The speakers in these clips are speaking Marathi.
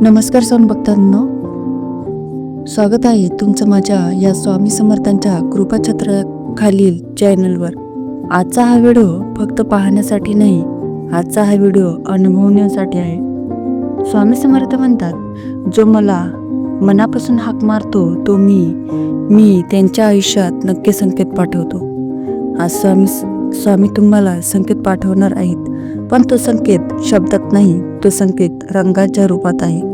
नमस्कार स्वामी भक्तांनो, स्वागत आहे तुमचं माझ्या या स्वामी समर्थांच्या कृपाछत्राखालील चॅनलवर. आजचा हा व्हिडिओ फक्त पाहण्यासाठी नाही, आजचा हा व्हिडिओ अनुभवण्यासाठी आहे. स्वामी समर्थ म्हणतात, जो मला मनापासून हाक मारतो तो मी त्यांच्या आयुष्यात नक्की संकेत पाठवतो. आज स्वामी तुम्हाला संकेत पाठवणार आहेत, पण तो संकेत शब्दात नाही, तो संकेत रंगाच्या रूपात आहे.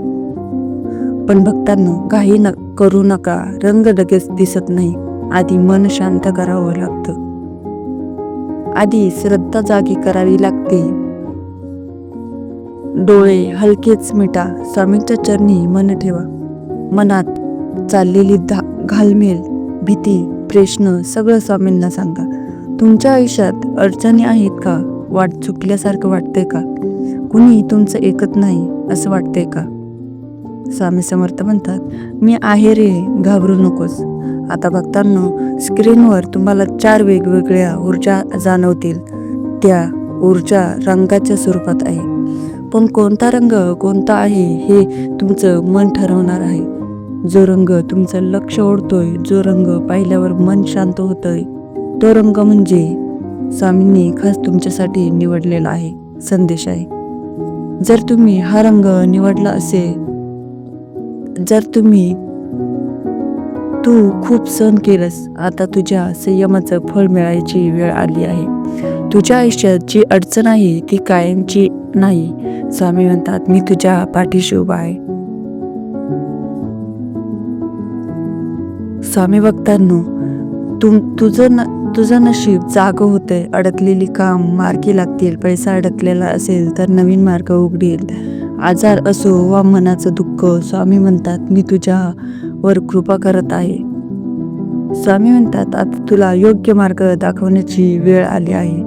पण भक्तांनो, घाई करू नका. रंग लगेच दिसत नाही. आधी मन शांत करावं लागतं. आधी श्रद्धा जागी करावी लागते. डोळे हलकेच मिटा. स्वामींच्या चरणी मन ठेवा. मनात चाललेली घालमेल, भीती, प्रश्न सगळं स्वामींना सांगा. तुमच्या आयुष्यात अडचणी आहेत का? वाट चुकल्यासारखं वाटतंय का? कुणी तुमचं ऐकत नाही असं वाटतंय का? स्वामी समर्थ म्हणतात, मी आहे रे, घाबरू नकोस. आता भक्तांनो, स्क्रीनवर तुम्हाला 4 वेगवेगळ्या ऊर्जा जाणवतील. त्या ऊर्जा रंगाच्या स्वरूपात आहे. पण कोणता रंग कोणता आहे हे तुमचं मन ठरवणार आहे. जो रंग तुमचं लक्ष ओढतोय, जो रंग पाहिल्यावर मन शांत होतंय, तो रंग म्हणजे स्वामींनी खास तुमच्यासाठी निवडलेला आहे, संदेश आहे. जर तुम्ही हा रंग निवडला असेल, जर तू खूप सहन केलंस, आता तुझ्या संयमाचं फळ मिळायची वेळ आली आहे. तुझ्या आयुष्यात जी अडचण आहे ती कायमची नाही. स्वामी म्हणतात, मी तुझ्या पाठीशी उभा आहे. स्वामी भक्तांनो, तुझं नशीब जागं होतंय. अडकलेली काम मार्गी लागतील. पैसा अडकलेला असेल तर नवीन मार्ग उघडील. आजार असो वा मनाचं दुःख, स्वामी म्हणतात, मी तुझ्यावर कृपा करत आहे. स्वामी म्हणतात, आता तुला योग्य मार्ग दाखवण्याची वेळ आली आहे.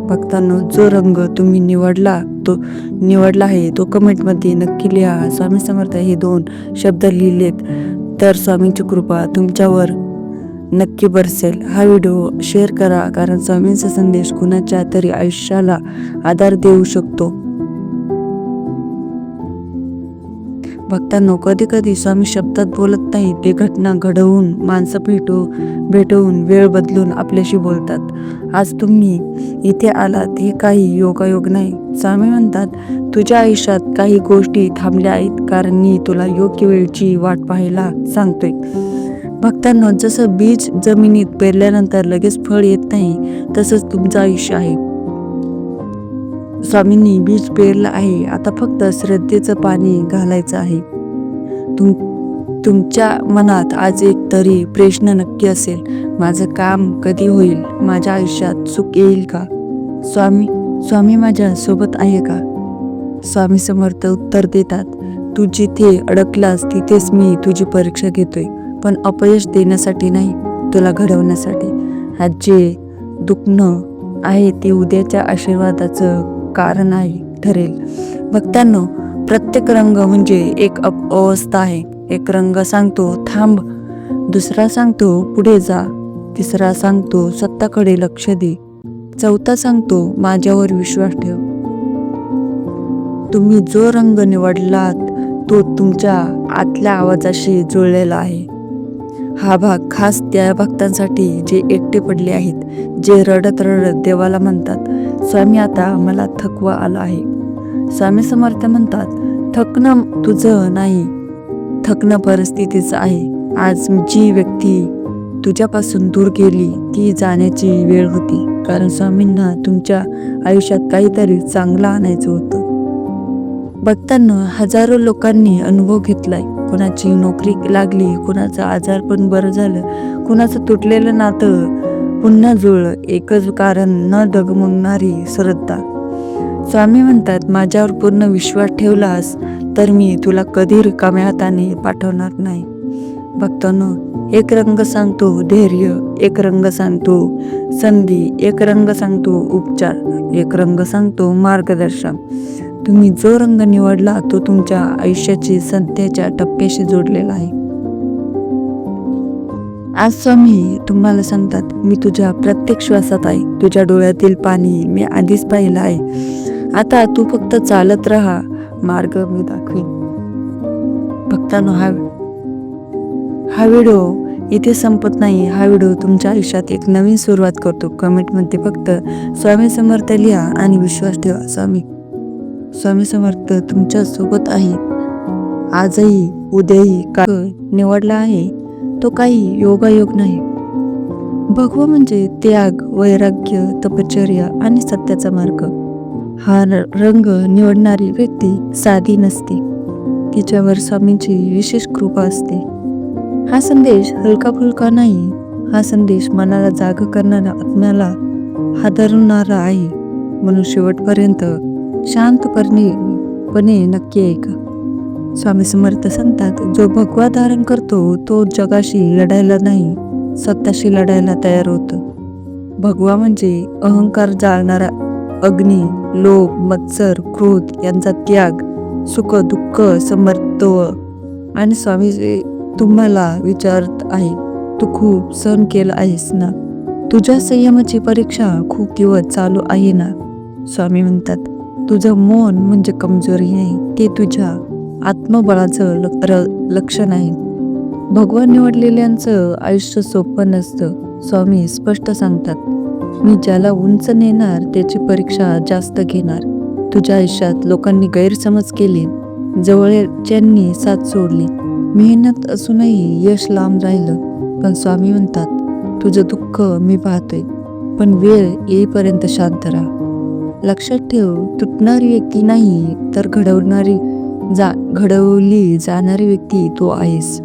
भक्तांनो, जो रंग तुम्ही निवडला आहे तो कमेंटमध्ये नक्की लिहा. स्वामी समर्थ हे 2 शब्द लिहिलेत तर स्वामींची कृपा तुमच्यावर नक्की बरसेल. हा व्हिडिओ शेअर करा, कारण स्वामींचा संदेश कुणाच्या तरी आयुष्याला आधार देऊ शकतो. भक्तांनो, कधी कधी स्वामी शब्दात बोलत नाही, ते घटना घडवून, माणसं भेटवून, वेळ बदलून आपल्याशी बोलतात. आज तुम्ही इथे आलात हे काही योगायोग नाही. स्वामी म्हणतात, तुझ्या आयुष्यात काही गोष्टी थांबल्या आहेत, कारण मी तुला योग्य वेळची वाट पाहायला सांगतोय. भक्तांनो, जसं बीज जमिनीत पेरल्यानंतर लगेच फळ येत नाही, तसंच तुमचं आयुष्य आहे. स्वामींनी बीज पेरलं आहे, आता फक्त श्रद्धेचं पाणी घालायचं आहे. तुमच्या मनात आज एक तरी प्रश्न नक्की असेल, माझं काम कधी होईल? माझ्या आयुष्यात सुख येईल का? स्वामी माझ्या सोबत आहे का? स्वामी समर्थ उत्तर देतात, तू जिथे अडकलास तिथेच मी तुझी परीक्षा घेतोय, पण अपयश देण्यासाठी नाही, तुला घडवण्यासाठी. आज जे दुखणं आहे ते उद्याच्या आशीर्वादाचं कारण ठरेल. भक्तांनो, प्रत्येक रंग म्हणजे एक अवस्था आहे. एक रंग सांगतो थांब, दुसरा सांगतो पुढे जा, तिसरा सांगतो स्वतःकडे लक्ष दे, चौथा सांगतो माझ्यावर विश्वास ठेव. तुम्ही जो रंग निवडलात तो तुमच्या आतल्या आवाजाशी जुळलेला आहे. हा भाग खास त्या भक्तांसाठी जे एकटे पडले आहेत, जे रडत देवाला म्हणतात, स्वामी आता मला थकवा आला आहे. स्वामी समर्थ म्हणतात, थकणं तुझं नाही, थकणं परिस्थितीचं आहे. आज जी व्यक्ती तुझ्यापासून दूर गेली ती जाण्याची वेळ होती, कारण स्वामींना तुमच्या आयुष्यात काहीतरी चांगलं आणायचं होतं. भक्तांनो, हजारो लोकांनी अनुभव घेतलाय. कुणाची नोकरी लागली, कुणाचं आजारपण बरं झालं, कुणाचं तुटलेलं नातं पुन्हा जुळलं. एकच कारण, न डगमगणारी श्रद्धा. स्वामी म्हणतात, माझ्यावर पूर्ण विश्वास ठेवलास तर मी तुला कधी रिकाम्या हाताने पाठवणार नाही. भक्तांनो, एक रंग सांगतो धैर्य, एक रंग सांगतो संधी, एक रंग सांगतो उपचार, एक रंग सांगतो मार्गदर्शन. तुम्ही जो रंग निवडला तो तुमच्या आयुष्याची सध्याच्या टप्प्याशी जोडलेला आहे. आज स्वामी तुम्हाला सांगतात, मी तुझ्या प्रत्येक श्वासात आहे. तुझ्या डोळ्यातील पाणी मी आधीच पाहिलं आहे. आता तू फक्त चालत राहा, मार्ग मी दाखवीन. भक्तांनो, हा व्हिडिओ इथे संपत नाही. हा व्हिडिओ तुमच्या आयुष्यात एक नवीन सुरुवात करतो. कमेंटमध्ये फक्त स्वामी समर्थ लिहा आणि विश्वास ठेवा. स्वामी समर्थ तुमच्या सोबत आहे. आजही उद्याही निवडला आहे तो काही योगायोग नाही. भगवा म्हणजे त्याग, वैराग्य, तपश्चर्या आणि सत्याचा मार्ग. हा रंग निवडणारी व्यक्ती साधी नसते. तिच्यावर स्वामींची विशेष कृपा असते. हा संदेश हलका फुलका नाही. हा संदेश मनाला जाग करणारा, आत्म्याला हादरवणारा आहे. म्हणून शेवटपर्यंत शांतपणे नक्की ऐका. स्वामी समर्थ सांगतात, जो भगवा धारण करतो तो जगाशी लढायला नाही, स्वतःशी लढायला तयार होतो. भगवा म्हणजे अहंकार जाळणारा अग्नी, लोभ, मत्सर, क्रोध यांचा त्याग, सुख दुःख समत्व. आणि स्वामी तुम्हाला विचारत आहे, तू खूप सहन केलं आहेस ना? तुझ्या संयमाची परीक्षा खूप दिवस चालू आहे ना? स्वामी म्हणतात, तुझं मौन म्हणजे कमजोरी नाही, ते तुझ्या आत्मबळाचं लक्षण आहे. भगवान निवडलेल्यांचं आयुष्य सोपं नसतं. स्वामी स्पष्ट सांगतात, मी ज्याला उंच नेणार त्याची परीक्षा जास्त घेणार. तुझ्या आयुष्यात लोकांनी गैरसमज केले, जवळच्यांनी साथ सोडली, मेहनत असूनही यश लांब राहिलं. पण स्वामी म्हणतात, तुझं दुःख मी पाहतोय, पण वेळ येईपर्यंत शांत राहा. लक्षात ठेव, तुटणारी व्यक्ती नाही तर घडवली जाणारी व्यक्ती तू आहेस.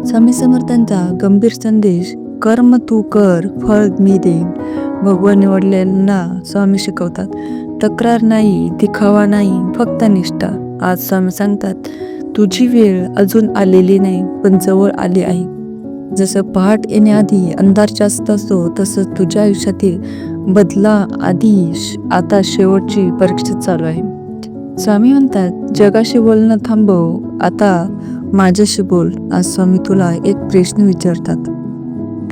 स्वामी समर्थांचा गंभीर संदेश, कर्म तू कर, फळ मी देईन. भगवान निवडलेल्यांना स्वामी शिकवतात, तक्रार नाही, दिखावा नाही, फक्त निष्ठा. आज स्वामी सांगतात, तुझी वेळ अजून आलेली नाही, पण जवळ आली आहे. जसं पहाट येण्याआधी अंधार जास्त असतो, तसं तुझ्या आयुष्यातील बदला आता शेवटची परीक्षा चालू आहे. स्वामी म्हणतात, जगाशी बोलणं थांबव, आता माझ्याशी बोल. आज स्वामी तुला एक प्रश्न विचारतात,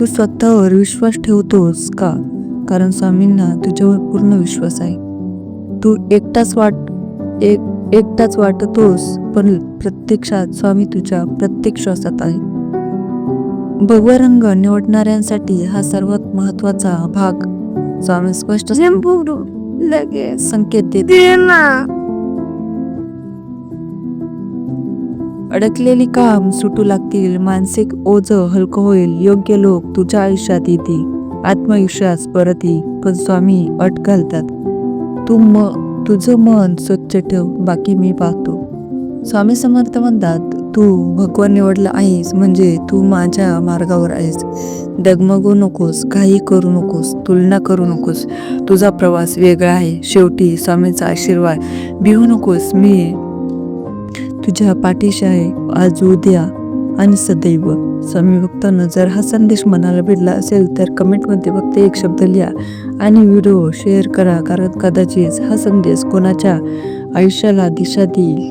तू स्वतःवर विश्वास ठेवतोस का? कारण स्वामींना तुझ्यावर पूर्ण विश्वास आहे. तू एकटाच वाटतोस, पण प्रत्यक्षात स्वामी तुझ्या प्रत्येक श्वासात आहे. भगवा रंग निवडणाऱ्यांसाठी हा सर्वात महत्वाचा भाग. स्वामी स्पष्ट लगेच संकेत देते. अडकलेली काम सुटू लागतील, मानसिक ओझं हलकं होईल, योग्य लोक तुझ्या आयुष्यात येतील, आत्मविश्वास परत येईल. पण स्वामी अट घालतात, तुझं मन स्वच्छ ठेव, बाकी मी पाहतो. स्वामी समर्थ म्हणतात, तू भगवान निवडला आहेस म्हणजे तू माझ्या मार्गावर आहेस. डगमगू नकोस, घाई करू नकोस, तुलना करू नकोस. तुझा प्रवास वेगळा आहे. शेवटी स्वामींचा आशीर्वाद, भिवू नकोस, मी तुझ्या पाठीशी आहे, आज, उद्या आणि सदैव. स्वामी भक्तांनो, जर हा संदेश मनाला भिडला असेल तर कमेंटमध्ये फक्त एक शब्द लिहा आणि व्हिडिओ शेअर करा, कारण कदाचित हा संदेश कोणाच्या आयुष्याला दिशा देईल.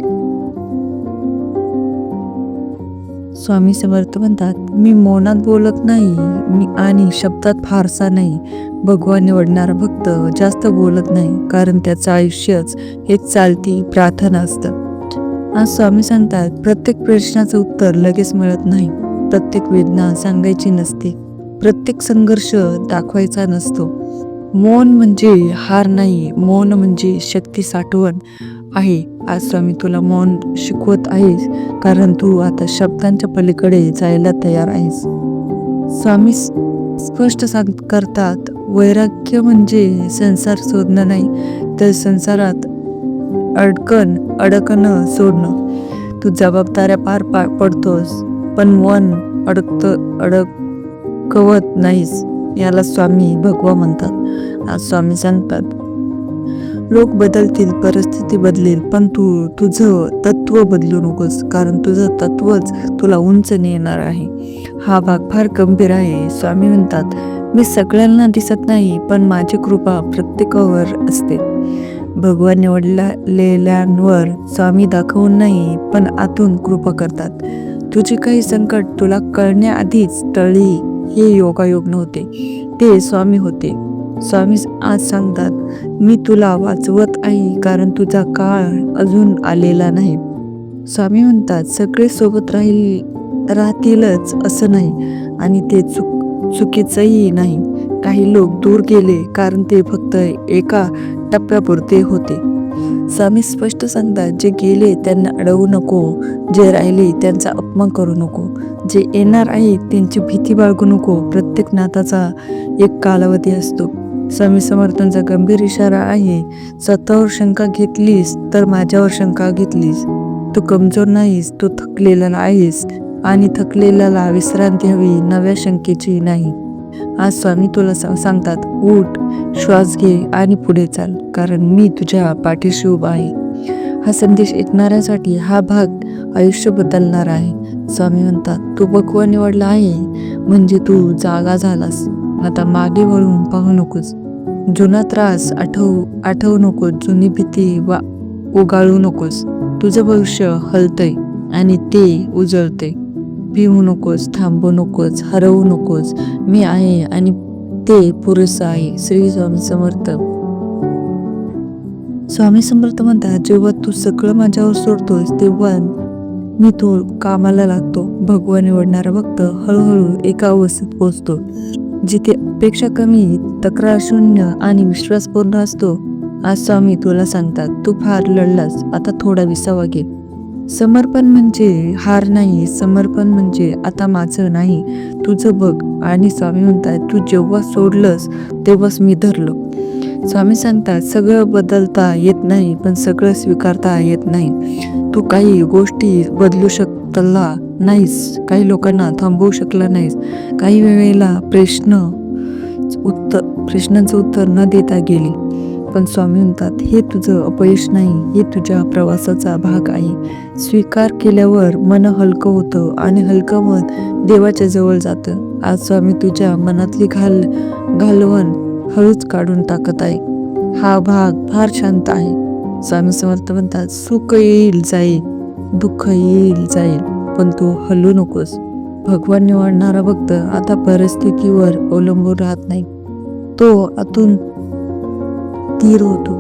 स्वामी समर्थ म्हणतात, मी मौनात बोलत नाही आणि शब्दात फारसा नाही. भगवान निवडणारा भक्त जास्त बोलत नाही, कारण त्याचं आयुष्यच हेच चालती प्रार्थना असतं. आज स्वामी सांगतात, प्रत्येक प्रश्नाचं उत्तर लगेच मिळत नाही, प्रत्येक वेदना सांगायची नसते, प्रत्येक संघर्ष दाखवायचा नसतो. मौन म्हणजे हार नाही, मौन म्हणजे शक्ती साठवण आहे. आज स्वामी तुला मौन शिकवत आहेस, कारण तू आता शब्दांच्या पलीकडे जायला तयार आहेस. स्वामी स्पष्ट करतात, वैराग्य म्हणजे संसार सोडणं नाही, तर संसारात अडकणं सोडणं. तू जबाबदाऱ्या पार पडतोस, पण मन अडकवत नाहीस. याला स्वामी भगवा म्हणतात. आज स्वामी सांगतात, लोक बदलतील, परिस्थिती बदलेल, पण तू तुझं तत्व बदलू नकोस, कारण तुझं तत्वच तुला उंच नेणार आहे. हा भाग फार गंभीर आहे. स्वामी म्हणतात, मी सगळ्यांना दिसत नाही, पण माझी कृपा प्रत्येकावर असते. भगवान निवडलेल्यांवर स्वामी दाखवून नाही, पण आतून कृपा करतात. तुझी काही संकट तुला कळण्याआधीच टळली, हे योगायोग नव्हते, ते स्वामी होते. स्वामी आज सांगतात, मी तुला वाचवत आहे, कारण तुझा काळ अजून आलेला नाही. स्वामी म्हणतात सगळे सोबत राहतीलच असं नाही, आणि ते चुकीचंही नाही. काही लोक दूर गेले कारण ते फक्त एका टप्प्यापुरते होते. स्वामी स्पष्ट सांगतात, जे गेले त्यांना अडवू नको, जे राहिले त्यांचा अपमान करू नको, जे येणार आहे त्यांची भीती बाळगू नको. प्रत्येक नाताचा एक कालावधी असतो. स्वामी समर्थांचा गंभीर इशारा आहे, स्वतःवर शंका घेतलीस तर माझ्यावर शंका घेतलीस. तू कमजोर नाहीस, तू थकलेला आहेस, आणि थकलेल्याला विश्रांती हवी, नव्या शंकेची नाही. आज स्वामी तुला सांगतात, उठ, श्वास घे आणि पुढे चाल, कारण मी तुझ्या पाठीशी उभा आहे. हा संदेश ऐकणाऱ्यासाठी हा भाग आयुष्य बदलणार आहे. स्वामी म्हणतात, तू भगवा निवडला आहे म्हणजे तू जागा झालास. आता मागे वळून पाहू नकोस, जुना त्रास आठवू नकोस, जुनी भीती उगाळू नकोस. तुझं भविष्य हलतंय आणि ते उजळतंय. भिवू नकोस, थांबू नकोस, हरवू नकोस. मी आहे आणि ते पुरेसं आहे. श्री स्वामी समर्थ. स्वामी समर्थ म्हणतात, जेव्हा तू सगळं माझ्यावर सोडतोस तेव्हा मी तो कामाला लागतो. भगवा निवडणारा भक्त हळूहळू एका अवस्थेत पोहोचतो जिथे अपेक्षा कमी, तक्रार शून्य आणि विश्वासपूर्ण असतो. आज स्वामी तुला सांगतात, तू फार लढलास, आता थोडा विसावा घे. समर्पण म्हणजे हार नाही, समर्पण म्हणजे आता माझं नाही, तुझं बघ. आणि स्वामी म्हणतात, तू जेव्हा सोडलंस तेव्हाच मी धरलं. स्वामी सांगतात, सगळं बदलता येत नाही, पण सगळं स्वीकारता येत नाही. तू काही गोष्टी बदलू शकला नाहीस, काही लोकांना थांबवू शकला नाहीस, काही वेळेला प्रश्नांचं उत्तर न देता गेली. पण स्वामी म्हणतात, हे तुझं अपयश नाही, हे तुझ्या प्रवासाचा भाग आहे. स्वीकार केल्यावर मन हलकं होतं आणि हलकं मन देवाच्या जवळ जातं. आज स्वामी तुझ्या मनातली घालवण हळूच काढून टाकत आहे. हा भाग फार शांत आहे. स्वामी समर्थ म्हणतात, सुख येईल जाईल, दुःख येईल जाईल, पण तू हलू नकोस. भगवान निवडणारा भक्त आता परिस्थितीवर अवलंबून राहत नाही, तो आतून स्थिर होतो.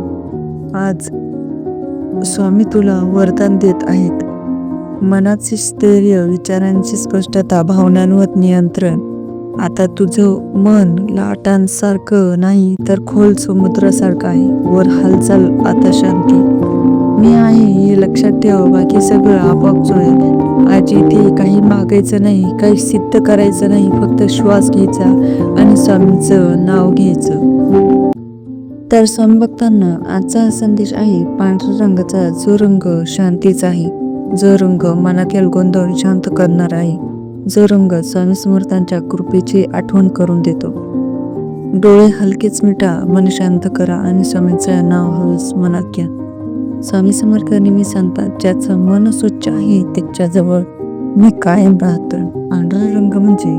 आज स्वामी तुला वरदान देत आहेत, मनाचे स्थैर्य, विचारांची स्पष्टता, भावनांवर नियंत्रण. आता तुझं मन लाटांसारखं नाही तर खोल समुद्रासारखं आहे. वर हालचाल, आता शांती. मी आहे हे लक्षात ठेव, बाकी सगळं आपोआप जुळेल. आज इथे काही मागायचं नाही, काही सिद्ध करायचं नाही, फक्त श्वास घ्यायचा आणि स्वामींचं नाव घ्यायचं. तर स्वामी भक्तांना आजचा हा संदेश आहे, पांढऱ्या रंगाचा जो रंग शांतीचा आहे, जो रंग मनातील गोंधळ शांत करणार आहे, जो रंग स्वामी समर्थांच्या कृपेची आठवण करून देतो. डोळे हलकेच मिटा, मन शांत करा आणि स्वामींचं नाव हळूच मनात घ्या. स्वामी समर्थ नेहमी सांगतात, ज्याचं मन स्वच्छ आहे त्याच्याजवळ मी कायम राहतो. पांढरा रंग म्हणजे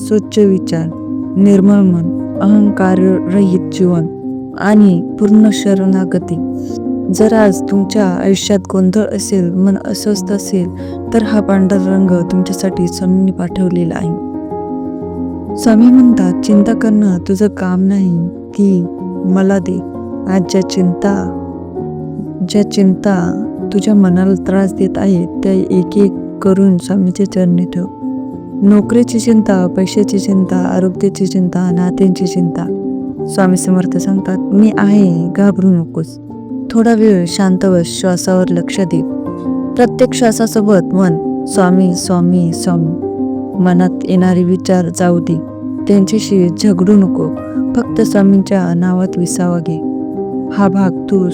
स्वच्छ विचार, निर्मळ मन, अहंकार रहित जीवन आणि पूर्ण शरणागती. जर आज तुमच्या आयुष्यात गोंधळ असेल, मन अस्वस्थ असेल, तर हा पांढरा रंग तुमच्यासाठी स्वामींनी पाठवलेला आहे. स्वामी म्हणतात, चिंता करणं तुझं काम नाही, ती मला दे. आज ज्या चिंता तुझ्या मनाला त्रास देत आहेत त्या एक एक करून स्वामीच्या चरणी ठेव. नोकरीची चिंता, पैशाची चिंता, आरोग्याची चिंता, नात्यांची चिंता. स्वामी समर्थ सांगतात, मी आहे, घाबरू नकोस. थोडा वेळ शांत बस, श्वासावर लक्ष दे. प्रत्येक श्वासासोबत मन स्वामी स्वामी स्वामी. मनात येणारे विचार जाऊ दे, त्यांच्याशी झगडू नको, फक्त स्वामींच्या नावात विसावा घे. हा भाग तू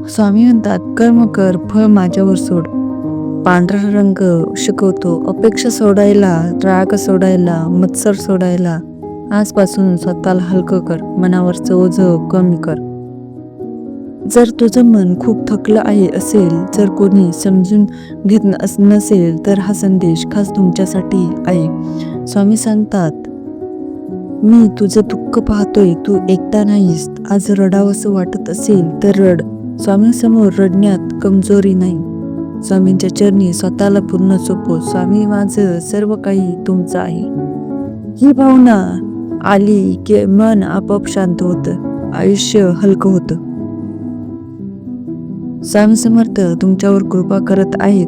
स्वामी म्हणतात, कर्म कर, फळ माझ्यावर सोड. पांढरा रंग शिकवतो अपेक्षा सोडायला, राग सोडायला, मत्सर सोडायला. आजपासून स्वतःला हलकं कर, मनावरचं ओझं कमी कर. जर तुझं मन खूप थकलं असेल, जर कोणी समजून घेत नसेल, तर हा संदेश खास तुमच्यासाठी आहे. स्वामी सांगतात, मी तुझं दुःख पाहतोय, तू एकटा नाहीस. आज रडावंसं वाटत असेल तर रड. स्वामींसमोर रडण्यात कमजोरी नाही. स्वामींच्या चरणी स्वतःला पूर्ण सोपव. स्वामी, माझं सर्व काही तुमचं आहे. ही भावना आली की मन आपोआप शांत होतं, आयुष्य हलकं होतं. स्वामी समर्थ तुमच्यावर कृपा करत आहेत.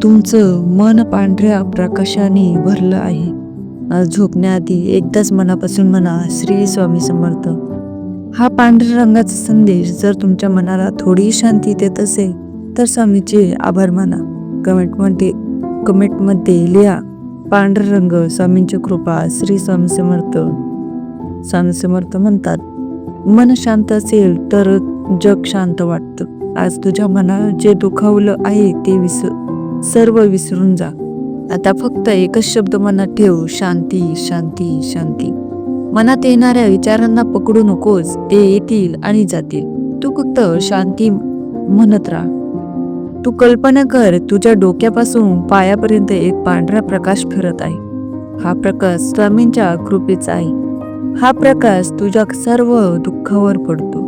तुमचं मन पांढऱ्या प्रकाशाने भरलं आहे. आज झोपण्याआधी एकदाच मनापासून म्हणा, श्री स्वामी समर्थ. हा पांढऱ्या रंगाचा संदेश जर तुमच्या मनाला थोडी शांती देत असेल तर स्वामीचे आभार माना. कमेंटमध्ये लिहा, पांढरा रंग स्वामींची कृपा, श्री स्वामी समर्थ. स्वामी समर्थ म्हणतात, मन शांत असेल तर जग शांत वाटतं. आज तुझ्या मनाला जे दुखावलं आहे ते सर्व विसरून जा. आता फक्त एकच शब्द मनात ठेव, शांती शांती शांती. मनात येणाऱ्या विचारांना पकडू नकोस, ते येतील आणि जातील. तू फक्त शांती म्हणत राहा. तू कल्पना कर, तुझ्या डोक्यापासून पायापर्यंत एक पांढरा प्रकाश फिरत आहे. हा प्रकाश स्वामींच्या कृपेचा आहे. हा प्रकाश तुझ्या सर्व दुःखावर पडतो.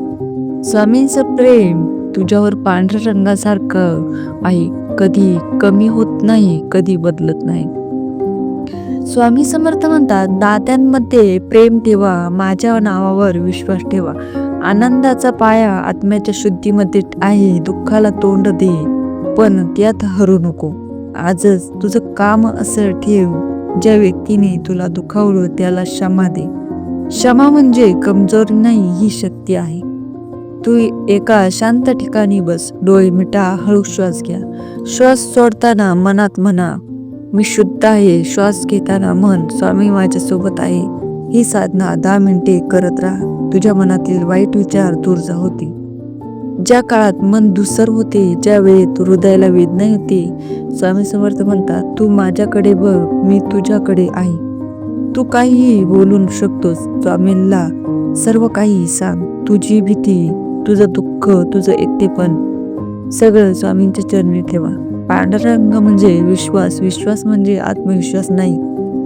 स्वामींचं प्रेम तुझ्यावर पांढऱ्या रंगासारखं आहे, कधी कमी होत नाही, कधी बदलत नाही. स्वामी समर्थ म्हणतात, दात्यांमध्ये प्रेम ठेवा, माझ्या नावावर विश्वास ठेवा. आनंदाचा पाया आत्म्याच्या शुद्धीमध्ये आहे. दुःखाला तोंड दे पण त्यात हरू नको. आजच तुझं काम असं ठेव, ज्या व्यक्तीने तुला दुखावलं त्याला क्षमा दे. क्षमा म्हणजे कमजोरी नाही, ही शक्ती आहे. तू एका शांत ठिकाणी बस, डोळे मिटा, हळू श्वास घ्या. श्वास सोडताना मनात म्हणा, मी शुद्ध आहे. श्वास घेताना म्हण, स्वामी माझ्यासोबत आहे. ही साधना 10 मिनिटे करत राहा. तुझ्या मनातील वाईट विचार दूर होतील. ज्या काळात मन धुसर होते, ज्या वेळेत हृदयाला वेदना होते, स्वामी समर्थ म्हणतात, तू माझ्याकडे बघ, मी तुझ्याकडे आहे. तू काहीही बोलू शकतोस. स्वामींना सर्व काही सांग. तुझी भीती, तुझं दुःख, तुझं एकटेपण सगळं स्वामींच्या चरणी ठेवा. पांढरा रंग म्हणजे विश्वास. विश्वास म्हणजे आत्मविश्वास नाही,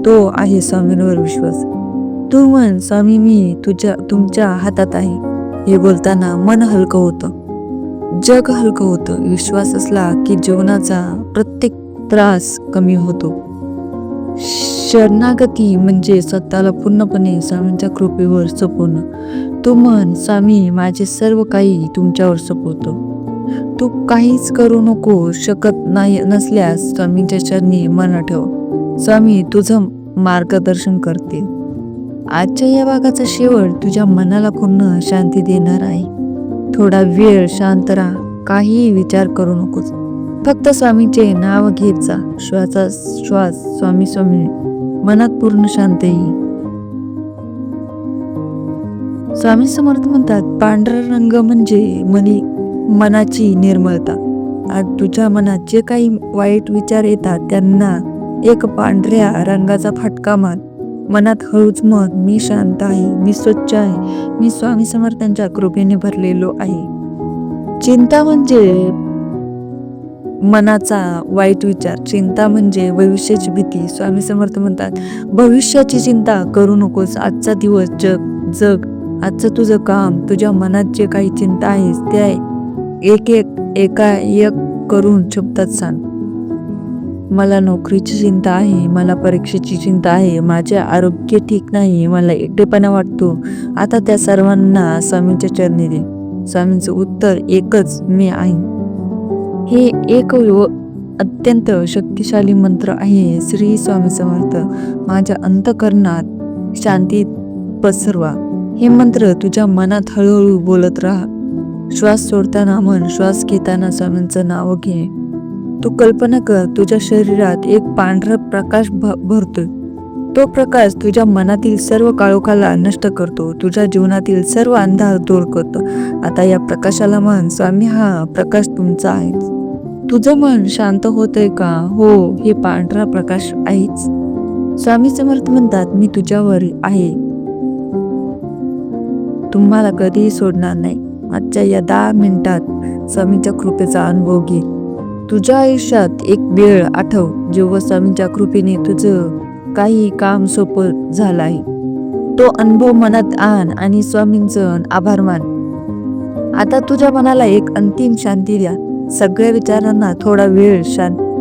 तो आहे स्वामींवर विश्वास. तू म्हण, स्वामी मी तुमच्या हातात आहे. हे बोलताना मन हलकं होतं, जग हलकं होतं. विश्वास असला की जीवनाचा प्रत्येक त्रास कमी होतो. शरणागती म्हणजे स्वतःला पूर्णपणे स्वामींच्या कृपेवर सोपवणं. तू म्हण, स्वामी माझे सर्व काही तुमच्यावर सोपवतो. तू काहीच करू नको शकत नाही नसल्यास स्वामींच्या चरणी मन ठेव. स्वामी तुझं मार्गदर्शन करतील. आजच्या या भागाचा शेवट तुझ्या मनाला पूर्ण शांती देणार आहे. थोडा वेळ शांत राहा, काहीही विचार करू नकोस. फक्त स्वामीचे नाव घेत जा. श्वास स्वामी स्वामी, मनात पूर्ण शांती येईल. स्वामी समर्थ म्हणतात, पांढरा रंग म्हणजे मनाची निर्मलता. आज तुझ्या मनात जे काही वाईट विचार येतात त्यांना एक पांढऱ्या रंगाचा फटका मार. मनात हळूच म्हण, मी शांत आहे, मी स्वच्छ आहे, मी स्वामी समर्थांच्या कृपेने भरलेलो आहे. चिंता म्हणजे मनाचा वाईट विचार. चिंता म्हणजे भविष्याची भीती. स्वामी समर्थ म्हणतात, भविष्याची चिंता करू नकोस. आजचा दिवस जग. आजचं तुझं काम, तुझ्या मनात जे काही चिंता आहे त्या एक करून शब्दात सांग. मला नोकरीची चिंता आहे, मला परीक्षेची चिंता आहे, माझे आरोग्य ठीक नाही, मला एकटेपणा वाटतो. आता त्या सर्वांना स्वामींच्या चरणी दे. स्वामींचं उत्तर एकच, मी आहे. हे एक अत्यंत शक्तिशाली मंत्र आहे. श्री स्वामी समर्थ, माझ्या अंतःकरणात शांती पसरवा. हे मंत्र तुझ्या मनात हळूहळू बोलत राहा. श्वास सोडताना म्हण, श्वास घेताना स्वामींचं नाव घे. तू कल्पना कर, तुझ्या शरीरात एक पांढरा प्रकाश भरतोय. तो प्रकाश तुझ्या मनातील सर्व काळोखाला नष्ट करतो, तुझ्या जीवनातील सर्व अंधार दूर करतो. आता या प्रकाशाला म्हण, स्वामी हा प्रकाश तुमचा आहे. तुझं मन शांत होतंय का? हो, हे पांढरा प्रकाश आहेच. स्वामी समर्थ म्हणतात, मी तुझ्यावर आहे, तुम्हाला कधीही सोडणार नाही. आजच्या या 10 मिनिटात स्वामींच्या कृपेचा अनुभव घे. तुझ्या आयुष्यात एक वेळ आठव जेव्हा स्वामींच्या कृपेने तुझं काही काम सोपं झालं आहे. तो अनुभव मनात आण आणि स्वामींचं आभार मान. आता तुझ्या मनाला एक अंतिम शांती द्या. सगळ्या विचारांना थोडा वेळ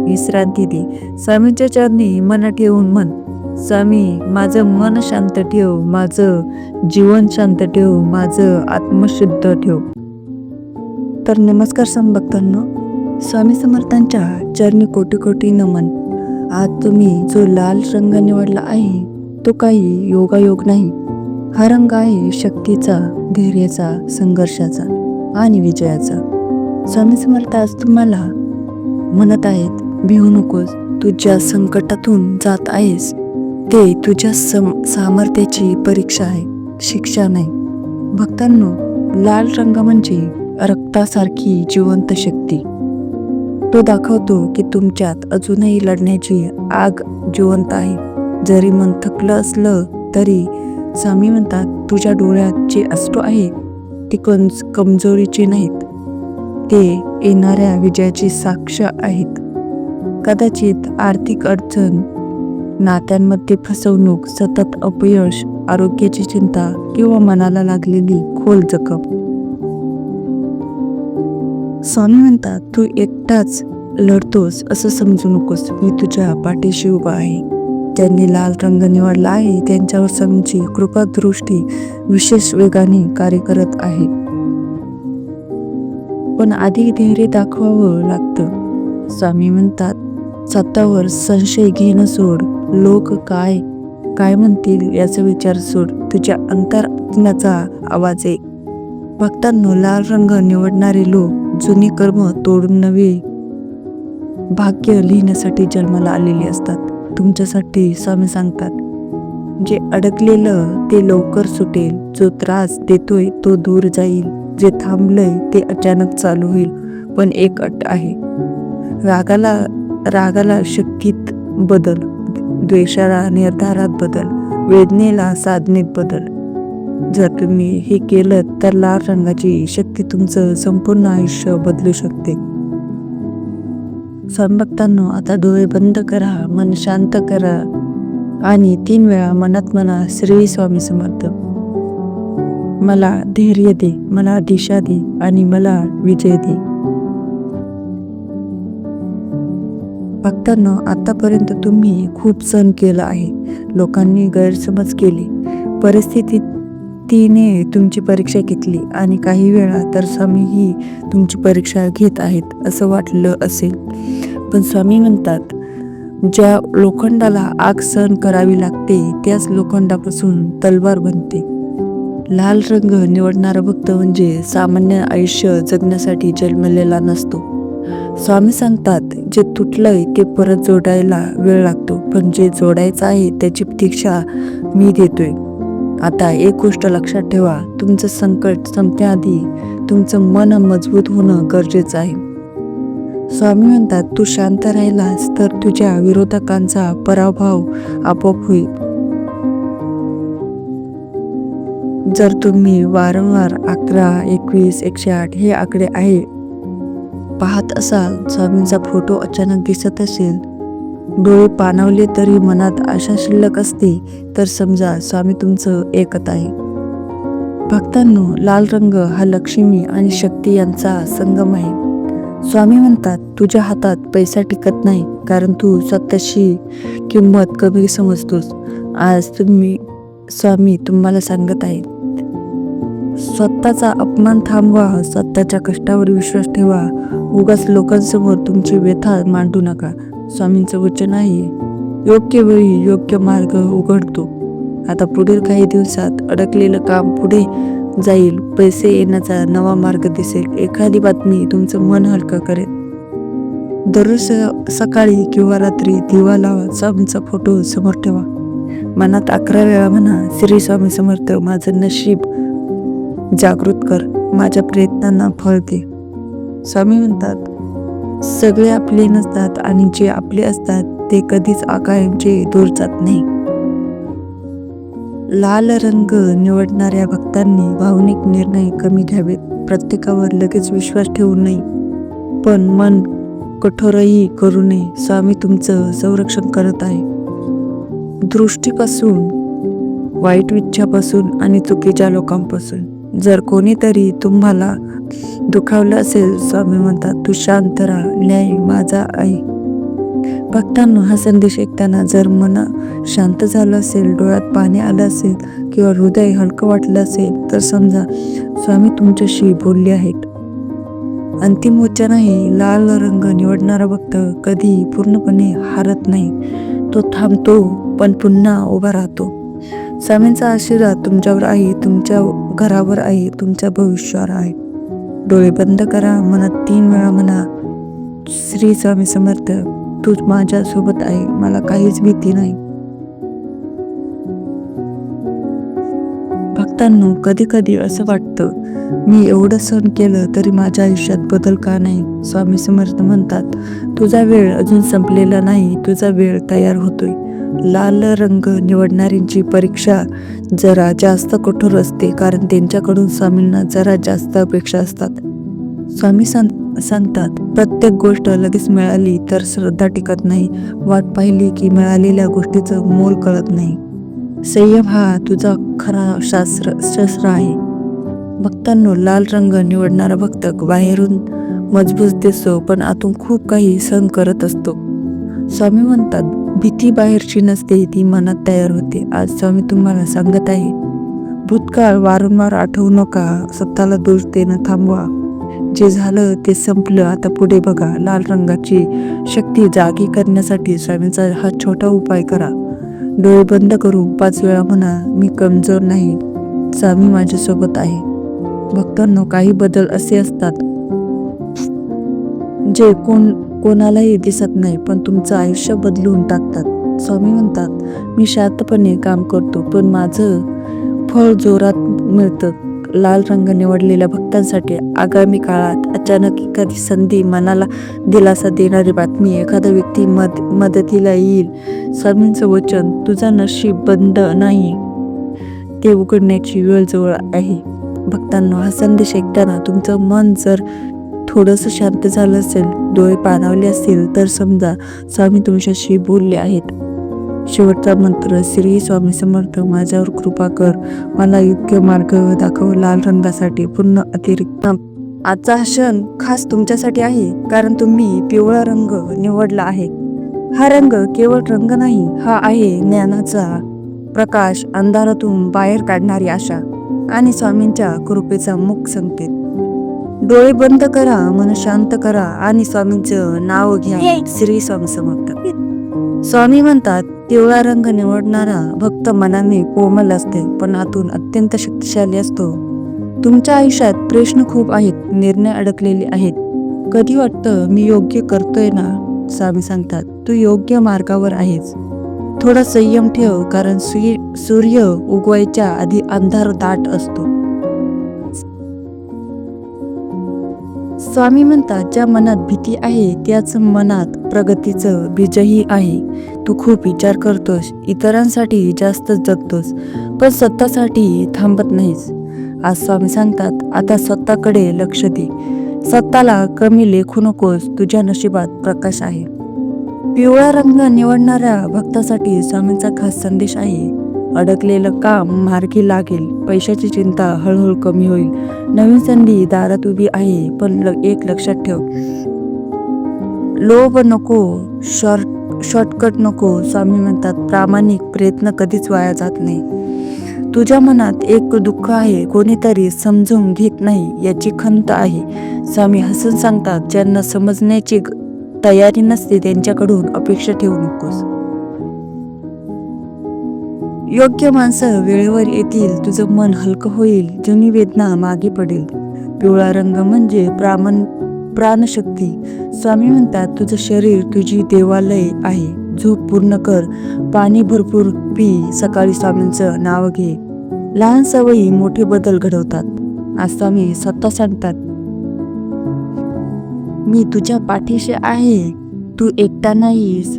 विश्रांती दे. स्वामींच्या चरणी मन ठेवून म्हण, स्वामी माझं मन शांत ठेव, माझं जीवन शांत ठेव, माझं आत्मशुद्ध ठेव. तर नमस्कार स्वामी भक्तांनो, स्वामी समर्थांच्या चरणी कोटी कोटी नमन. आज तुम्ही जो लाल रंग निवडला आहे तो काही योगायोग नाही. हा रंग आहे शक्तीचा, धैर्याचा, संघर्षाचा आणि विजयाचा. स्वामी समर्थ आज तुम्हाला म्हणत आहेत, भिवू नकोस. तू ज्या संकटातून जात आहेस ते तुझ्या सामर्थ्याची परीक्षा आहे, शिक्षा नाही. भक्तांनो, लाल रंग म्हणजे रक्तासारखी जिवंत शक्ती. तो दाखवतो की तुमच्यात अजूनही लढण्याची आग जिवंत आहे. जरी मन थकलं असलं तरी स्वामी म्हणतात, तुझ्या डोळ्यात जे अश्रू आहेत ती कमजोरीची नाहीत, ते येणाऱ्या विजयाची साक्ष आहेत. कदाचित आर्थिक अडचण, नात्यांमध्ये फसवणूक, सतत अपयश, आरोग्याची चिंता किंवा मनाला लागलेली खोल जखम. स्वामी म्हणतात, तू एकटाच लढतोस असं समजू नकोस. मी तुझ्या पाठीशी उभा आहे. ज्यांनी लाल रंग निवडला आहे त्यांच्यावर स्वामींची कृपा दृष्टी विशेष वेगाने कार्य करत आहे. पण आधी धैर्य दाखवावं लागतं. स्वामी म्हणतात, स्वतःवर संशय घेणं सोड. लोक काय काय म्हणतील याचा विचार सोड. तुझ्या अंतरात्म्याचा आवाज आहे. भक्तांनो, लाल रंग निवडणारे लोक जुनी कर्म तोडून नवे भाग्य लिहिण्यासाठी जन्माला आलेले असतात. तुमच्यासाठी स्वामी सांगतात, जे अडकलेलं ते लवकर सुटेल. जो त्रास देतोय तो दूर जाईल. जे थांबलंय ते अचानक चालू होईल. पण एक अट आहे, रागाला शक्तीत बदल, द्वेषाला निर्धारात बदल, वेदनेला साधनेत बदल. जर तुम्ही हे केलं तर लाल रंगाची शक्ती तुमचं संपूर्ण आयुष्य बदलू शकते. स्वामी भक्तांनो, आता डोळे बंद करा, मन शांत करा आणि 3 वेळा मनात म्हणा, श्री स्वामी समर्थ. मला धैर्य दे, मला दिशा दे आणि मला विजय दे. भक्तांनो, आतापर्यंत तुम्ही खूप सहन केलं आहे. लोकांनी गैरसमज केले, परिस्थितीने तुमची परीक्षा घेतली आणि काही वेळा तर स्वामी ही तुमची परीक्षा घेत आहेत असं वाटलं असेल. पण स्वामी म्हणतात, ज्या लोखंडाला आग सहन करावी लागते त्याच लोखंडापासून तलवार बनते. लाल रंग निवडणारा भक्त म्हणजे सामान्य आयुष्य जगण्यासाठी जन्मलेला नसतो. स्वामी सांगतात, जे तुटलंय ते परत जोडायला वेळ लागतो, पण जे जोडायचं आहे त्याची प्रतीक्षा मी देतोय. आता एक गोष्ट लक्षात ठेवा, तुमचं संकट संपण्याआधी तुमचं मन मजबूत होणं गरजेचं आहे. स्वामी म्हणतात, तू शांत राहिलास तर तुझ्या विरोधकांचा पराभव आपोआप होईल. जर तुम्ही वारंवार 11, 21, 108 हे आकडे आहे पाहत असाल, स्वामींचा फोटो अचानक दिसत असेल, डोळे पाणावले तरी मनात आशा शिल्लक असते, तर समजा स्वामी तुमचं ऐकत आहे. भक्तांनो, लाल रंग हा लक्ष्मी आणि शक्ती यांचा संगम आहे. स्वामी म्हणतात, तुझ्या हातात पैसा टिकत नाही कारण तू स्वतःची किंमत कमी समजतोस. आज स्वामी तुम्हाला सांगत आहेत, स्वतःचा अपमान थांबवा, स्वतःच्या कष्टावर विश्वास ठेवा. उगाच लोकांसमोर तुमची व्यथा मांडू नका. स्वामींचं वचन आहे, योग्य वेळी योग्य मार्ग उघडतो. आता पुढील काही दिवसात अडकलेलं काम पुढे जाईल. पैसे येण्याचा नवा मार्ग दिसेल. एखादी बातमी तुमचं मन हलकं करेल. दररोज सकाळी किंवा रात्री दिवा लावा, स्वामींचा फोटो समोर ठेवा. मनात 11 वेळा म्हणा, श्री स्वामी समर्थ. माझं नशीब जागृत कर, माझ्या प्रयत्नांना फळ दे. स्वामी म्हणतात, सगळे आपले नसतात आणि जे आपले असतात ते कधीच कायमचे दूर जात नाही. लाल रंग निवडणाऱ्या भक्तांनी भावनिक निर्णय कमी घ्यावेत. प्रत्येकावर लगेच विश्वास ठेवू नये, पण मन कठोरही करू नये. स्वामी तुमचं संरक्षण करत आहे, दृष्टीपासून, वाईट इच्छापासून आणि चुकीच्या लोकांपासून. जर कोणीतरी तुम्हाला दुखावलं असेल, स्वामी म्हणतात, तू शांत राहा, न्याय माझा आहे. भक्तांनो, हा संदेश ऐकताना जर मन शांत झालं असेल, डोळ्यात पाणी आलं असेल किंवा हृदय हलकं वाटलं असेल तर समजा स्वामी तुमच्याशी बोलले आहेत. अंतिम उच्चार आहे. लाल रंग निवडणारा भक्त कधी पूर्णपणे हारत नाही. तो थांबतो पण पुन्हा उभा राहतो. स्वामींचा आशीर्वाद तुमच्यावर आहे, तुमच्या घरावर आहे, तुमच्या भविष्यावर आहे. डोळे बंद करा. मनात 3 वेळा म्हणा, श्री स्वामी समर्थ, तू माझ्या सोबत आहे, मला काहीच भीती नाही. भक्तांनो, कधी कधी असं वाटतं, मी एवढं सहन केलं तरी माझ्या आयुष्यात बदल का नाही? स्वामी समर्थ म्हणतात, तुझा वेळ अजून संपलेला नाही, तुझा वेळ तयार होतोय. लाल रंग निवडणाऱ्यांची परीक्षा जरा जास्त कठोर असते, कारण त्यांच्याकडून स्वामींना जरा जास्त अपेक्षा असतात. स्वामी सांगतात, प्रत्येक गोष्ट लगेच मिळाली तर श्रद्धा टिकत नाही. वाट पाहिली की मिळालेल्या गोष्टीचं मोल कळत नाही. संयम हा तुझा खरा शस्त्र आहे. भक्तांनो, लाल रंग निवडणारा भक्त बाहेरून मजबूत दिसतो पण आतून खूप काही सहन करत असतो. स्वामी म्हणतात, भीती बाहेरची नसते, ती मनात तयार होते. आज स्वामी तुम्हाला सांगत आहे, भूतकाळ वारंवार आठवू नका, स्वतःला दोष देणं थांबवा. जे झालं ते संपलं, आता पुढे बघा. लाल रंगाची शक्ती जागी करण्यासाठी स्वामींचा हा छोटा उपाय करा. डोळे बंद करून 5 वेळा म्हणा, मी कमजोर नाही, स्वामी माझ्यासोबत आहे. भक्तांनो, काही बदल असे असतात जे कोणालाही दिसत नाही पण तुमचं आयुष्य बदलून टाकतात. स्वामी म्हणतात, मी शांतपणे काम करतो पण माझं फळ जोरात मिळतं. लाल रंग निवडलेल्या भक्तांसाठी आगामी काळात अचानक एखादी संधी, मनाला दिलासा देणारी बातमी, एखादा व्यक्ती मदतीला येईल. स्वामींचं वचन, तुझा नशीब बंद नाही, ते उघडण्याची वेळ जवळ आहे. भक्तांनो, हा संदेश ऐकताना तुमचं मन जर थोडंसं शांत झालं असेल, डोळे पाणावले असतील, तर समजा स्वामी तुमच्याशी बोलले आहेत. शेवटचा मंत्र, श्री स्वामी समर्थ, माझ्यावर कृपा कर, मला योग्य मार्ग दाखव. लाल रंगासाठी पूर्ण अतिरिक्त. आजचा हा क्षण खास तुमच्यासाठी आहे, कारण तुम्ही पिवळा रंग निवडला आहे. हा रंग केवळ रंग नाही, हा आहे ज्ञानाचा प्रकाश, अंधारातून बाहेर काढणारी आशा आणि स्वामींच्या कृपेचा मुख संकेत. डोळे बंद करा, मन शांत करा आणि स्वामींचं नाव घ्या, श्री स्वामी समर्थ. स्वामी म्हणतात, पिवळा रंग निवडणारा भक्त मनाने कोमल असते पण आतून अत्यंत शक्तिशाली असतो. तुमच्या आयुष्यात प्रश्न खूप आहेत, निर्णय अडकलेले आहेत. कधी वाटतं, मी योग्य करतोय ना? स्वामी सांगतात, तू योग्य मार्गावर आहेस. थोडा संयम ठेव, कारण सूर्य उगवायच्या आधी अंधार दाट असतो. स्वामी म्हणतात, ज्या मनात भीती आहे त्याच मनात प्रगतीचं बीजही आहे. तू खूप विचार करतोस, इतरांसाठी जास्त जगतोस पण स्वतःसाठी थांबत नाहीस. आज स्वामी सांगतात, आता स्वतःकडे लक्ष दे, स्वतःला कमी लेखू नकोस, तुझ्या नशिबात प्रकाश आहे. पिवळा रंग निवडणाऱ्या भक्तासाठी स्वामींचा खास संदेश आहे. अडकलेलं काम मार्गी लागेल, पैशाची चिंता हळूहळू कमी होईल, नवीन संधी दारात उभी आहे. पण एक लक्षात ठेव, लोभ नको, शॉर्टकट नको. स्वामी म्हणतात, प्रामाणिक प्रयत्न कधीच वाया जात नाही. तुझ्या मनात एक दुःख आहे, कोणीतरी समजून घेत नाही याची खंत आहे. स्वामी हसून सांगतात, ज्यांना समजण्याची तयारी नसते त्यांच्याकडून अपेक्षा ठेवू नकोस. योग्य माणसं वेळेवर येतील, तुझं मन हलकं होईल, जुनी वेदना मागे पडेल. पिवळा रंग म्हणजे प्राणशक्ती. स्वामी म्हणतात, तुझं शरीर तुझी देवालय आहे. झोप पूर्ण कर, पाणी भरपूर पी, सकाळी स्वामींचं नाव घे. लहान सवयी मोठे बदल घडवतात. आज स्वामी स्वतः सांगतात, मी तुझ्या पाठीशी आहे, तू एकटा नाहीस.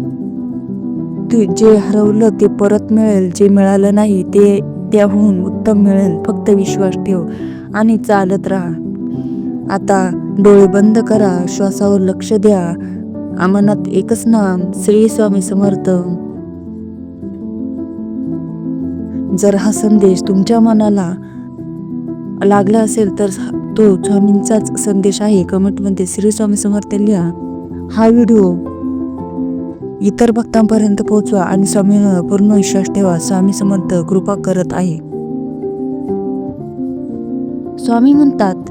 तू जे हरवलं ते परत मिळेल, जे मिळालं नाही ते त्याहून उत्तम मिळेल. फक्त विश्वास ठेव आणि चालत राहा. आता डोळे बंद करा, श्वासावर लक्ष द्या, मनात एकच नाम, श्री स्वामी समर्थ. जर हा संदेश तुमच्या मनाला लागला असेल तर तो स्वामींचाच संदेश आहे. कमेंटमध्ये श्री स्वामी समर्थ लिहा. हा व्हिडिओ इतर भक्तांपर्यंत पोहोचवा आणि स्वामींवर पूर्ण विश्वास ठेवा. स्वामी समर्थ कृपा करत आहे. स्वामी म्हणतात,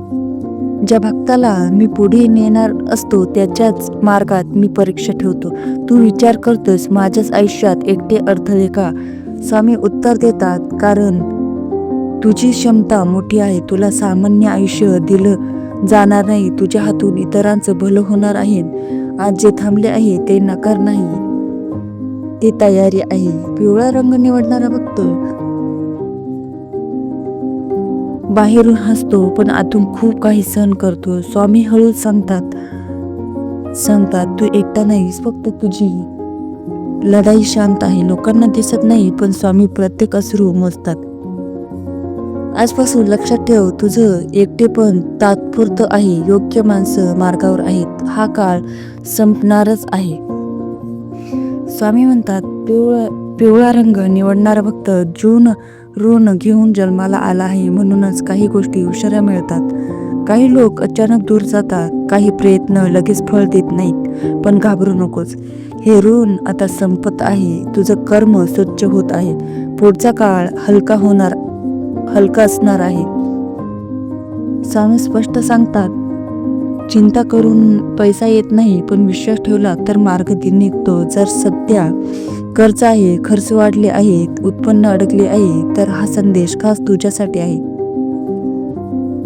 ज्या भक्ताला मी पुढे नेणार असतो त्याच्याच मार्गात मी परीक्षा ठेवतो. तू विचार करतोस माझ्याच आयुष्यात एकटे अडथळे का? स्वामी उत्तर देतात, कारण तुझी क्षमता मोठी आहे. तुला सामान्य आयुष्य दिलं जाणार नाही. तुझ्या हातून इतरांचं भलं होणार आहे. आज जे थांबले आहे ते नकार नाही, ते तयारी आहे. पिवळा रंग निवडणारा भक्त बाहेरून हसतो पण आतून खूप काही सहन करतो. स्वामी हळूच सांगतात तू एकटा नाहीस, फक्त तुझी लढाई शांत आहे. लोकांना दिसत नाही पण स्वामी प्रत्येक अश्रू मोजतात. आजपासून लक्षात ठेव, तुझं एकटेपण तात्पुरतं आहे. योग्य माणसं मार्गावर आहेत. हा काळ संपणारच आहे. स्वामी म्हणतात पिवळा रंग निवडणारा भक्त जून ऋण घेऊन जन्माला आला आहे. म्हणूनच काही गोष्टी उशिरा मिळतात. काही लोक अचानक दूर जातात. काही प्रयत्न लगेच फळ देत नाहीत. पण घाबरू नकोस, हे ऋण आता संपत आहे. तुझं कर्म स्वच्छ होत आहे. पुढचा काळ हलका असणार आहे. स्वामी स्पष्ट सांगतात, चिंता करून पैसा येत नाही, पण विश्वास ठेवला तर मार्ग निघतो. जर सध्या कर्ज आहे, खर्च वाढले आहेत, उत्पन्न अडकले आहे, तर हा संदेश खास तुझ्यासाठी आहे.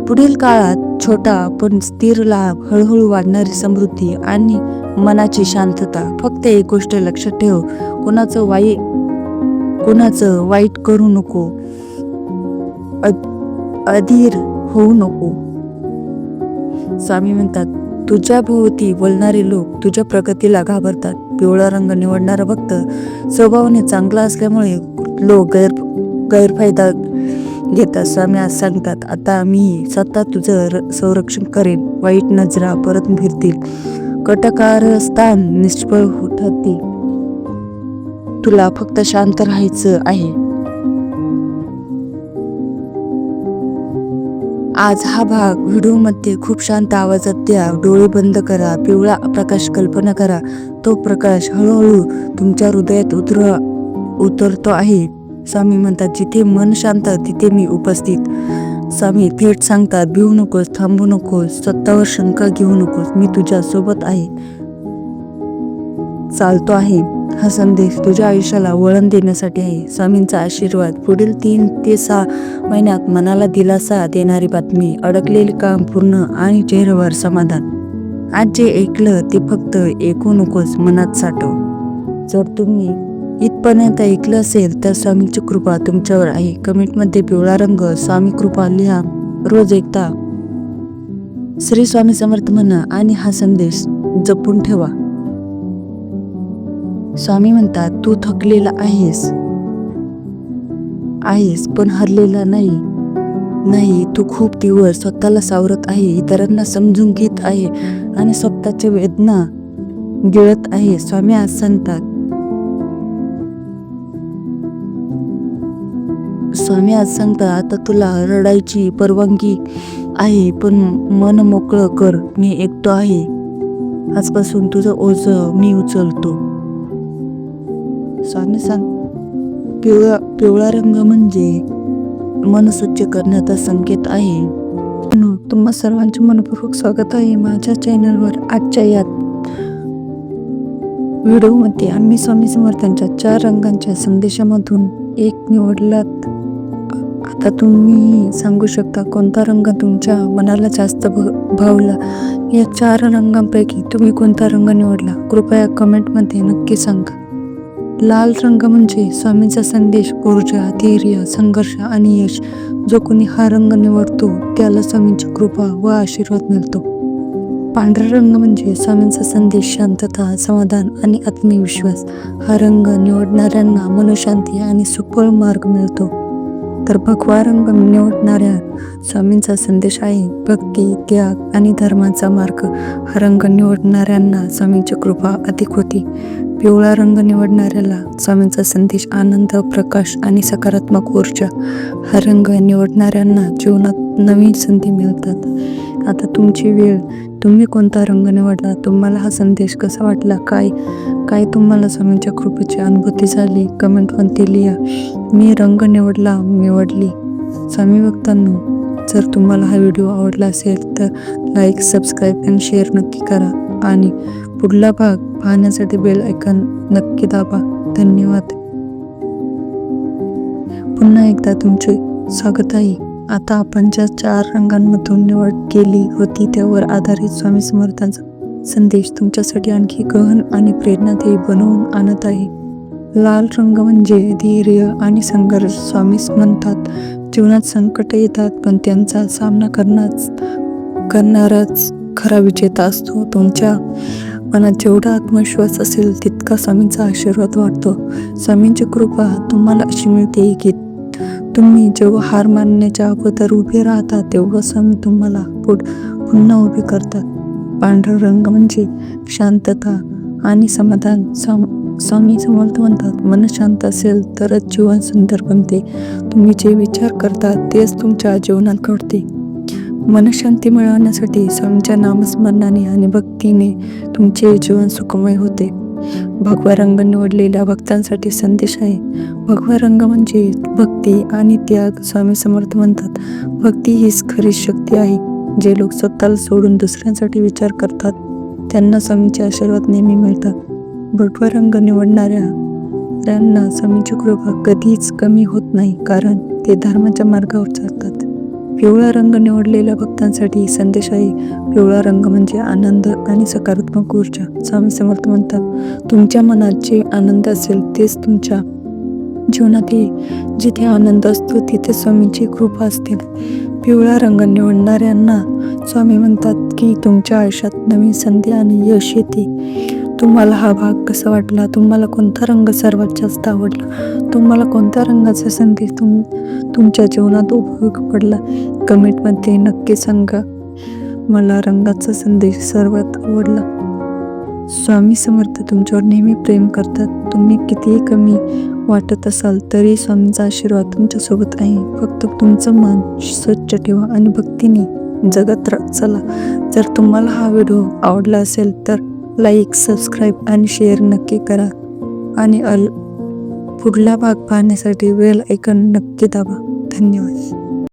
पुढील काळात छोटा पण स्थिर लाभ, हळूहळू वाढणारी समृद्धी आणि मनाची शांतता. फक्त एक गोष्ट लक्षात ठेव, कोणाचं वाईट करू नको, अधीर होऊ नको. स्वामी म्हणतात, तुझ्या भोवती बोलणारे लोक तुझ्या प्रगतीला घाबरतात. पिवळा रंग निवडणारा भक्त स्वभावाने चांगला असल्यामुळे लोक गैरफायदा घेतात. स्वामी आज सांगतात, आता मी स्वतः तुझं संरक्षण करेन. वाईट नजरा परत फिरतील, कटकारस्थान निष्फळ ठरतील. तुला फक्त शांत राहायचं आहे. आज हा भाग व्हिडिओमध्ये खूप शांत आवाजात द्या. डोळे बंद करा. पिवळा प्रकाश कल्पना करा. तो प्रकाश हळूहळू तुमच्या हृदयात उतरतो आहे. स्वामी म्हणतात, जिथे मन शांत तिथे मी उपस्थित. स्वामी थेट सांगतात, भिवू नकोस, थांबू नकोस, स्वतःवर शंका घेऊ नकोस. मी तुझ्या सोबत आहे, चालतो आहे. हा संदेश तुझ्या आयुष्याला वळण देण्यासाठी आहे. स्वामींचा आशीर्वाद. पुढील 3 ते 6 महिन्यात मनाला दिलासा देणारी बातमी, अडकलेले काम पूर्ण आणि चेहऱ्यावर समाधान. आज जे ऐकलं ते फक्त ऐकू नकोस, मनात साठव. जर तुम्ही इथपर्यंत ऐकलं असेल तर स्वामींची कृपा तुमच्यावर आहे. कमेंटमध्ये पिवळा रंग स्वामी कृपा लिहा. रोज एकदा श्री स्वामी समर्थ म्हणा आणि हा संदेश जपून ठेवा. स्वामी म्हणतात, तू थकलेला आहेस पण हरलेला नाही. तू खूप दिवस स्वतःला सावरत आहे, इतरांना समजून घेत आहे आणि स्वतःच्या वेदना गिळत आहे. स्वामी आज सांगतात, आता तुला रडायची परवानगी आहे, पण मन मोकळं कर. मी एकटो आहे. आजपासून तुझं ओझं मी उचलतो. स्वामी पिवळा रंग म्हणजे मन स्वच्छ करण्याचा संकेत आहे. तुम्हा सर्वांचे मनपूर्वक स्वागत आहे माझ्या चॅनलवर. आजच्या या व्हिडिओमध्ये आम्ही स्वामी समर्थांच्या 4 रंगांच्या संदेशामधून एक निवडलात. आता तुम्ही सांगू शकता कोणता रंग तुमच्या मनाला जास्त भावला. या 4 रंगांपैकी तुम्ही कोणता रंग निवडला, कृपया कमेंटमध्ये नक्की सांगा. लाल रंग म्हणजे स्वामींचा संदेश, ऊर्जा, धैर्य, संघर्ष आणि यश. जो कोणी हा रंग निवडतो त्याला स्वामींची कृपा व आशीर्वाद मिळतो. पांढरा रंग म्हणजे स्वामींचा संदेश, शांतता, समाधान आणि आत्मविश्वास. हा रंग निवडणाऱ्यांना मनोशांती आणि सुफळ मार्ग मिळतो. तर भगवा रंग निवडणाऱ्या स्वामींचा संदेश आहे, भक्ती, त्याग आणि धर्माचा मार्ग. हा रंग निवडणाऱ्यांना स्वामींची कृपा अधिक होती. पिवळा रंग निवडणाऱ्याला स्वामींचा संदेश, आनंद, प्रकाश आणि सकारात्मक ऊर्जा. हा रंग निवडणाऱ्यांना जीवनात नवीन संधी मिळतात. आता तुमची वेळ. तुम्ही कोणता रंग निवडला? तुम्हाला हा संदेश कसा वाटला? काय तुम्हाला स्वामींच्या कृपेची अनुभूती झाली? कमेंटमध्ये लिहा. मी रंग निवडली. स्वामी भक्तांनो, जर तुम्हाला हा व्हिडिओ आवडला असेल तर लाईक, सबस्क्राईब आणि शेअर नक्की करा आणि पुढला भाग पाहण्यासाठी बेल आयकॉन नक्की दाबा. धन्यवाद. पुन्हा एकदा तुमचे स्वागत आहे. आता आपण ज्या 4 रंगांमधून निवड केली होती त्यावर आधारित स्वामी समर्थांचा संदेश तुमच्यासाठी आणखी गहन आणि प्रेरणादायी बनवून आणत आहे. लाल रंग म्हणजे धैर्य आणि संघर्ष. स्वामी म्हणतात, जीवनात संकट येतात पण त्यांचा सामना करणाराच खरा विजेता असतो. तुमच्या मनात जेवढा आत्मविश्वास असेल तितका स्वामींचा आशीर्वाद वाटतो. स्वामींची कृपा तुम्हाला अशी मिळते की तुम्ही जेव्हा हार मानण्याच्या अगोदर उभे राहता तेव्हा स्वामी तुम्हाला पुन्हा उभे करतात. पांढरा रंग म्हणजे शांतता आणि समाधान. स्वामी समर्थ म्हणतात, मन शांत असेल तरच जीवन सुंदर बनते. तुम्ही जे विचार करता तेच तुमच्या जीवनात घडते. मनशांती मिळवण्यासाठी स्वामींच्या नामस्मरणाने आणि भक्तीने तुमचे जीवन सुखमय होते. भगवा रंग निवडलेल्या भक्तांसाठी संदेश आहे. भगवा रंग म्हणजे भक्ती आणि त्याग. स्वामी समर्थ म्हणतात, भक्ती हीच खरी शक्ती आहे. जे लोक स्वतःला सोडून दुसऱ्यांसाठी विचार करतात त्यांना स्वामींचे आशीर्वाद नेहमी मिळतात. भगवा रंग निवडणाऱ्यांना स्वामींची कृपा कधीच कमी होत नाही, कारण ते धर्माच्या मार्गावर चालतात. पिवळा रंग निवडलेल्या भक्तांसाठी संदेश आहे. पिवळा रंग म्हणजे आनंद आणि सकारात्मक ऊर्जा. स्वामी समर्थ म्हणतात, तुमच्या मनात जे आनंद असेल तेच तुमच्या जीवनात येईल. जिथे आनंद असतो तिथे स्वामींची कृपा असते. पिवळा रंग निवडणाऱ्यांना स्वामी म्हणतात की तुमच्या आयुष्यात नवीन संधी आणि यश येते. तुम्हाला हा भाग कसा वाटला? तुम्हाला कोणता रंग सर्वात जास्त आवडला? तुम्हाला कोणत्या रंगाचा संदेश तुमच्या जीवनात उपयोगी पडला? कमेंटमध्ये नक्की सांगा. मला रंगाचा संदेश सर्वात आवडला. स्वामी समर्थ तुमच्यावर नेहमी प्रेम करतात. तुम्ही कितीही कमी वाटत असाल तरी स्वामींचा आशीर्वाद तुमच्यासोबत आहे. फक्त तुमचं मन स्वच्छ ठेवा आणि भक्तीने जगत चला. जर तुम्हाला हा व्हिडिओ आवडला असेल तर लाईक, सबस्क्राईब आणि शेअर नक्की करा आणि पुढला भाग पाहण्यासाठी बेल आयकॉन नक्की दाबा. धन्यवाद.